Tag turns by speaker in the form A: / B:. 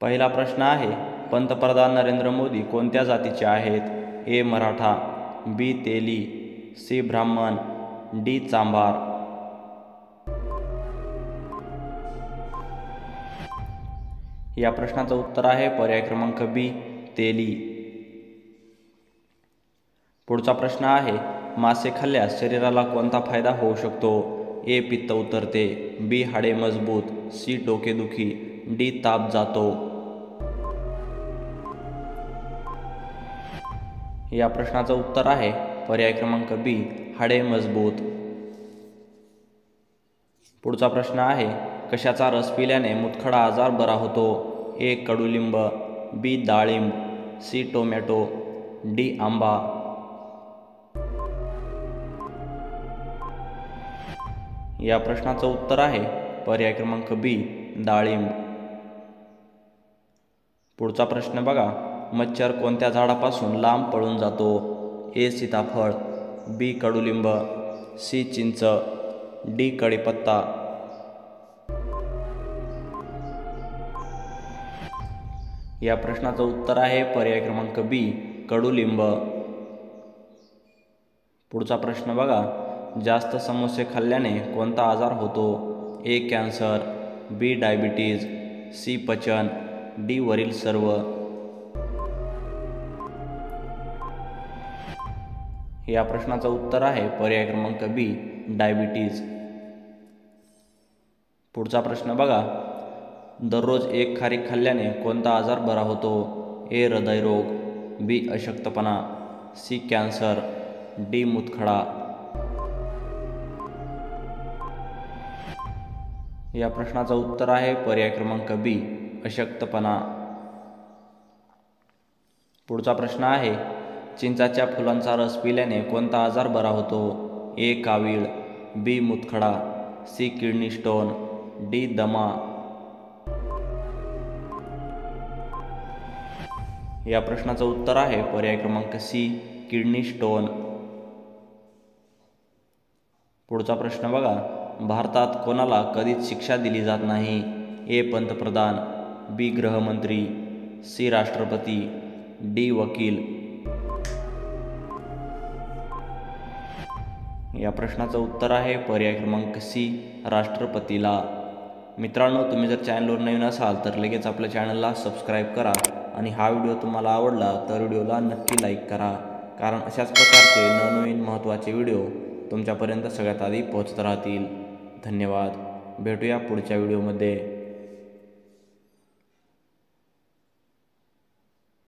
A: पहिला प्रश्न आहे, पंतप्रधान नरेंद्र मोदी कोणत्या जातीचे आहेत? ए. मराठा, बी. तेली, सी. ब्राह्मण, डी. चांभार. या प्रश्नाचं उत्तर आहे पर्याय क्रमांक बी. तेली. पुढचा प्रश्न आहे, मासे खाल्ल्यास शरीराला कोणता फायदा होऊ शकतो? ए. पित्त उतरते, बी. हाडे मजबूत, सी. डोकेदुखी, डी. ताप जातो. या प्रश्नाचं उत्तर आहे पर्याय क्रमांक बी. हाडे मजबूत. पुढचा प्रश्न आहे, कशाचा रस पिल्याने मुतखडा आजार बरा होतो? ए. कडुलिंब, बी. डाळिंब, सी. Tomato, D. आंबा. या प्रश्नाचं उत्तर आहे पर्याय क्रमांक बी. डाळिंब. पुढचा प्रश्न बघा, मच्छर कोणत्या झाडापासून लांब पळून जातो? ए. सीताफळ, बी. कडुलिंब, सी. चिंच, डी. कडीपत्ता. या प्रश्नाचं उत्तर आहे पर्याय क्रमांक बी. कडुलिंब. पुढचा प्रश्न बघा, जास्त समोसे खाल्ल्याने कोणता आजार होतो? A. Cancer, B. Diabetes, C. पचन, डी. वरील सर्व. या प्रश्नाचं उत्तर आहे पर्याय क्रमांक बी. डायबिटीज. पुढचा प्रश्न बघा, दररोज एक खारीक खाल्ल्याने कोणता आजार बरा होतो? ए. हृदयरोग, बी. अशक्तपणा, सी. Cancer, D. मुतखडा. या प्रश्नाचं उत्तर आहे पर्याय क्रमांक बी. अशक्तपणा. पुढचा प्रश्न आहे, चिंचाच्या फुलांचा रस पिल्याने कोणता आजार बरा होतो? ए. कावीळ, बी. मुतखडा, सी. Kidney stone, D. दमा. या प्रश्नाचं उत्तर आहे पर्याय क्रमांक सी. Kidney stone. पुढचा प्रश्न बघा, भारतात कोणाला कधीच शिक्षा दिली जात नाही? ए. पंतप्रधान, बी. गृहमंत्री, सी. राष्ट्रपती, डी. वकील. या प्रश्नाचं उत्तर आहे पर्याय क्रमांक सी. राष्ट्रपतीला. मित्रांनो, तुम्ही जर चॅनलवर नवीन असाल तर लगेच आपल्या चॅनलला सबस्क्राईब करा आणि हा व्हिडिओ तुम्हाला आवडला तर व्हिडिओला नक्की लाईक करा, कारण अशाच प्रकारचे नवनवीन महत्त्वाचे व्हिडिओ तुमच्यापर्यंत सगळ्यात आधी पोहोचत राहतील. धन्यवाद. भेटूया पुढच्या व्हिडिओमध्ये.